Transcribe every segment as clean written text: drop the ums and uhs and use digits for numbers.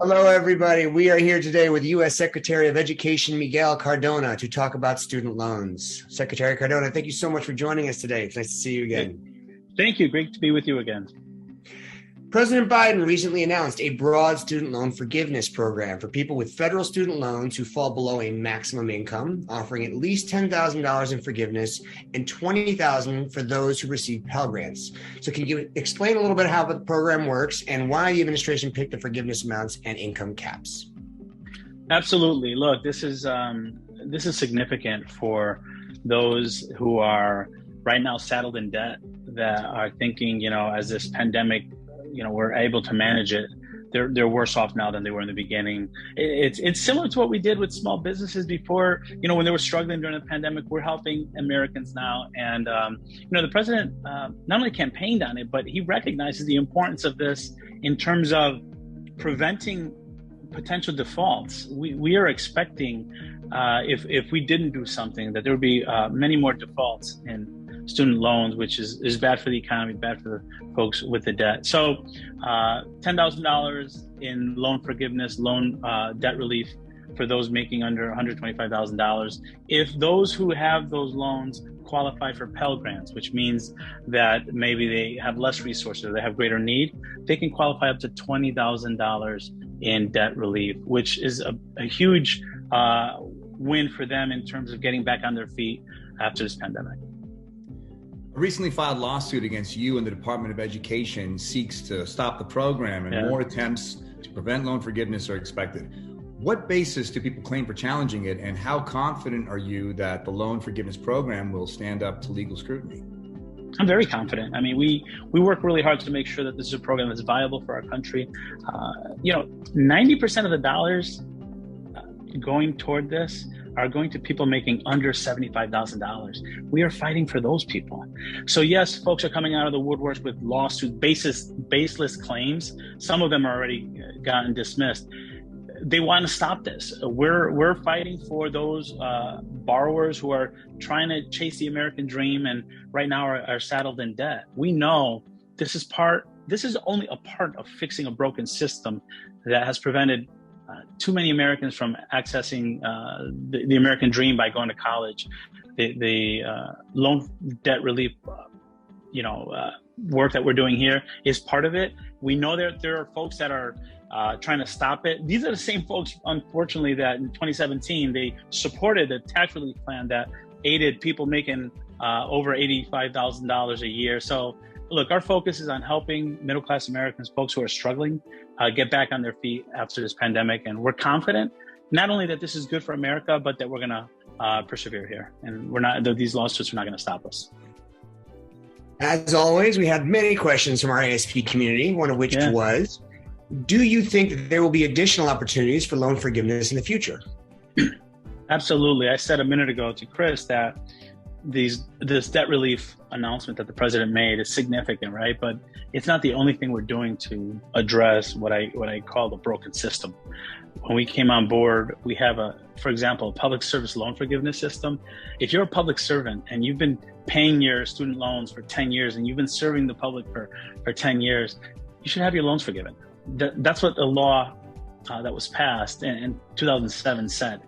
Hello, everybody. We are here today with U.S. Secretary of Education Miguel Cardona to talk about student loans. Secretary Cardona, thank you so much for joining us today. It's nice to see you again. Thank you. Great to be with you again. President Biden recently announced a broad student loan forgiveness program for people with federal student loans who fall below a maximum income, offering at least $10,000 in forgiveness and $20,000 for those who receive Pell Grants. So can you explain a little bit how the program works and why the administration picked the forgiveness amounts and income caps? Absolutely. Look, this is significant for those who are right now saddled in debt, that are thinking, as this pandemic, we're able to manage it. They're worse off now than they were in the beginning. It's similar to what we did with small businesses before, when they were struggling during the pandemic. We're helping Americans now. And, the president not only campaigned on it, but he recognizes the importance of this in terms of preventing potential defaults. We are expecting, if we didn't do something, that there would be many more defaults in student loans, which is bad for the economy, bad for the folks with the debt. So $10,000 in loan forgiveness, loan debt relief for those making under $125,000. If those who have those loans qualify for Pell Grants, which means that maybe they have less resources or they have greater need, they can qualify up to $20,000 in debt relief, which is a huge win for them in terms of getting back on their feet after this pandemic. A recently filed lawsuit against you and the Department of Education seeks to stop the program, and more attempts to prevent loan forgiveness are expected. What basis do people claim for challenging it, and how confident are you that the loan forgiveness program will stand up to legal scrutiny? I'm very confident. I mean, we work really hard to make sure that this is a program that's viable for our country. 90% of the dollars going toward this are going to people making under $75,000. We are fighting for those people. So yes, folks are coming out of the woodworks with lawsuits, baseless claims. Some of them are already gotten dismissed. They want to stop this. We're fighting for those borrowers who are trying to chase the American dream and right now are saddled in debt. We know this is only a part of fixing a broken system that has prevented too many Americans from accessing the American dream by going to college. The loan debt relief, work that we're doing here is part of it. We know that there are folks that are trying to stop it. These are the same folks, unfortunately, that in 2017, they supported the tax relief plan that aided people making over $85,000 a year. So look, our focus is on helping middle-class Americans, folks who are struggling, get back on their feet after this pandemic. And we're confident, not only that this is good for America, but that we're going to persevere here. And these lawsuits are not going to stop us. As always, we had many questions from our ASP community, one of which was, do you think that there will be additional opportunities for loan forgiveness in the future? Absolutely. I said a minute ago to Chris that this debt relief announcement that the president made is significant, right? But it's not the only thing we're doing to address what I call the broken system. When we came on board, we have for example, a public service loan forgiveness system. If you're a public servant and you've been paying your student loans for 10 years and you've been serving the public for 10 years, you should have your loans forgiven. That's what the law that was passed in 2007 said.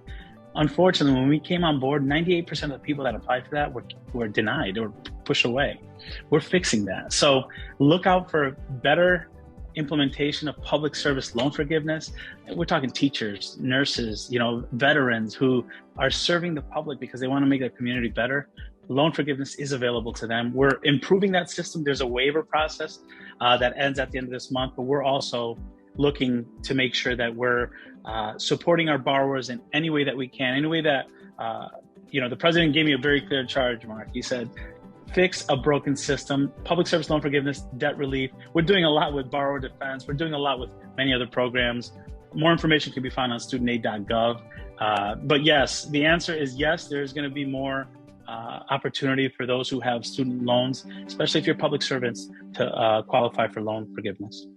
Unfortunately, when we came on board, 98% of the people that applied for that were denied or pushed away. We're fixing that. So look out for better implementation of public service loan forgiveness. We're talking teachers, nurses, veterans who are serving the public because they want to make their community better. Loan forgiveness is available to them. We're improving that system. There's a waiver process that ends at the end of this month, but we're also looking to make sure that we're supporting our borrowers in any way that we can, any way that, the president gave me a very clear charge, Mark. He said, fix a broken system, public service loan forgiveness, debt relief. We're doing a lot with borrower defense. We're doing a lot with many other programs. More information can be found on studentaid.gov. But yes, the answer is yes, there's going to be more opportunity for those who have student loans, especially if you're public servants, to qualify for loan forgiveness.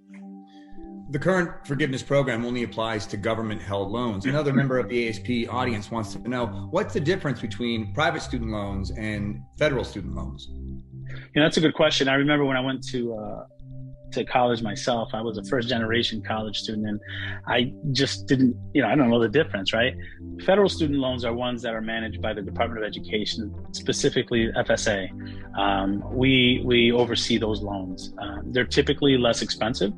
The current forgiveness program only applies to government-held loans. Another member of the ASP audience wants to know, what's the difference between private student loans and federal student loans? That's a good question. I remember when I went to to college myself. I was a first generation college student, and I just didn't, I don't know the difference, right? Federal student loans are ones that are managed by the Department of Education, specifically FSA. We oversee those loans. They're typically less expensive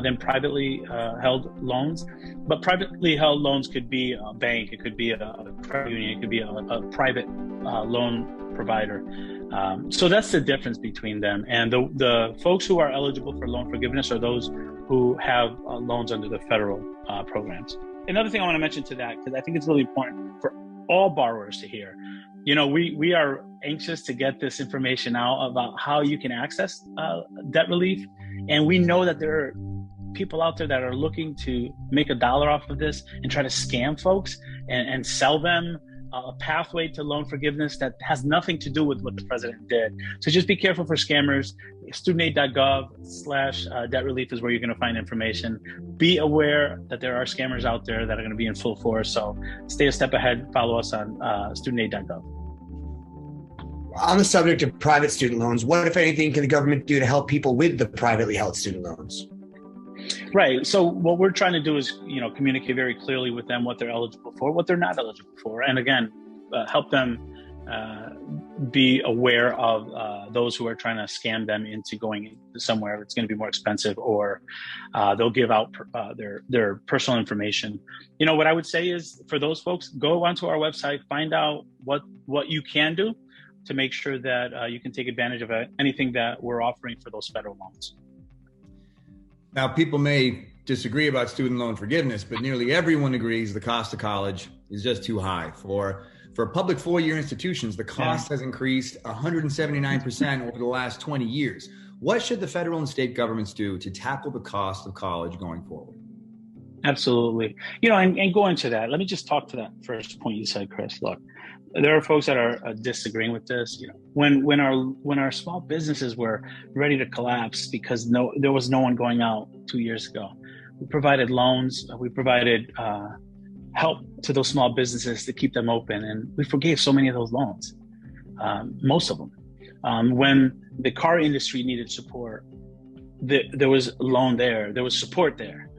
than privately held loans, but privately held loans could be a bank, it could be a credit union, it could be a private loan provider. So that's the difference between them. And the folks who are eligible for loan forgiveness are those who have loans under the federal programs. Another thing I want to mention to that, because I think it's really important for all borrowers to hear, we are anxious to get this information out about how you can access debt relief. And we know that there are people out there that are looking to make $1 off of this and try to scam folks and sell them a pathway to loan forgiveness that has nothing to do with what the president did. So just be careful for scammers. Studentaid.gov/debt relief is where you're going to find information. Be aware that there are scammers out there that are going to be in full force. So stay a step ahead. Follow us on studentaid.gov. On the subject of private student loans, what, if anything, can the government do to help people with the privately held student loans? Right. So what we're trying to do is, communicate very clearly with them what they're eligible for, what they're not eligible for. And again, help them be aware of those who are trying to scam them into going somewhere it's going to be more expensive, or they'll give out their personal information. What I would say is, for those folks, go onto our website, find out what you can do to make sure that you can take advantage of anything that we're offering for those federal loans. Now, people may disagree about student loan forgiveness, but nearly everyone agrees the cost of college is just too high. For public four-year institutions, the cost has increased 179% over the last 20 years. What should the federal and state governments do to tackle the cost of college going forward? Absolutely. And going to that, let me just talk to that first point you said, Chris. Look, there are folks that are disagreeing with this. When our small businesses were ready to collapse because there was no one going out 2 years ago, we provided loans, we provided help to those small businesses to keep them open, and we forgave so many of those loans, most of them. When the car industry needed support, there was a loan there, there was support there.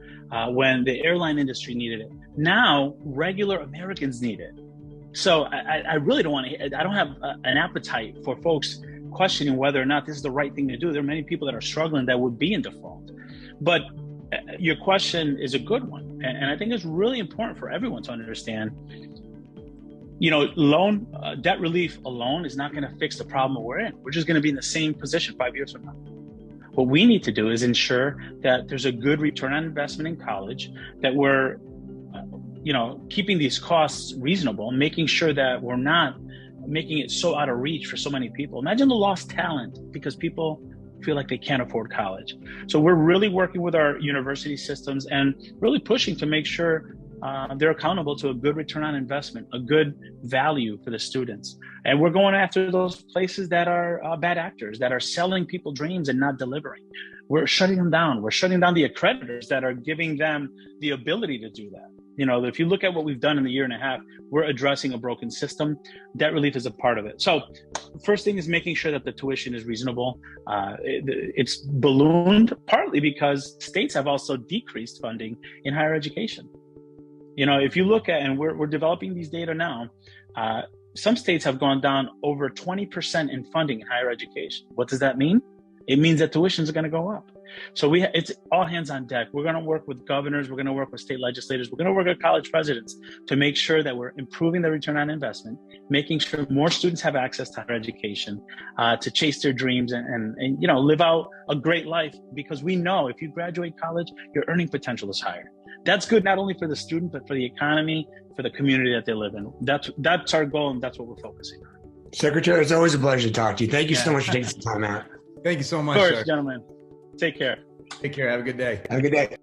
When the airline industry needed it, now regular Americans need it. So I really don't I don't have an appetite for folks questioning whether or not this is the right thing to do. There are many people that are struggling that would be in default. But your question is a good one. And I think it's really important for everyone to understand, debt relief alone is not going to fix the problem we're in. We're just going to be in the same position 5 years from now. What we need to do is ensure that there's a good return on investment in college, that we're keeping these costs reasonable, making sure that we're not making it so out of reach for so many people. Imagine the lost talent because people feel like they can't afford college. So we're really working with our university systems and really pushing to make sure they're accountable to a good return on investment, a good value for the students. And we're going after those places that are bad actors, that are selling people dreams and not delivering. We're shutting them down. We're shutting down the accreditors that are giving them the ability to do that. If you look at what we've done in the year and a half, we're addressing a broken system. Debt relief is a part of it. So first thing is making sure that the tuition is reasonable. It's ballooned partly because states have also decreased funding in higher education. If you look at, and we're developing these data now, some states have gone down over 20% in funding in higher education. What does that mean? It means that tuitions are going to go up. So it's all hands on deck. We're going to work with governors. We're going to work with state legislators. We're going to work with college presidents to make sure that we're improving the return on investment, making sure more students have access to higher education, to chase their dreams and live out a great life. Because we know if you graduate college, your earning potential is higher. That's good not only for the student, but for the economy, for the community that they live in. That's our goal, and that's what we're focusing on. Secretary, it's always a pleasure to talk to you. Thank you so much for taking some time out. Thank you so much, of course, sir. Gentlemen. Take care. Take care. Have a good day. Have a good day.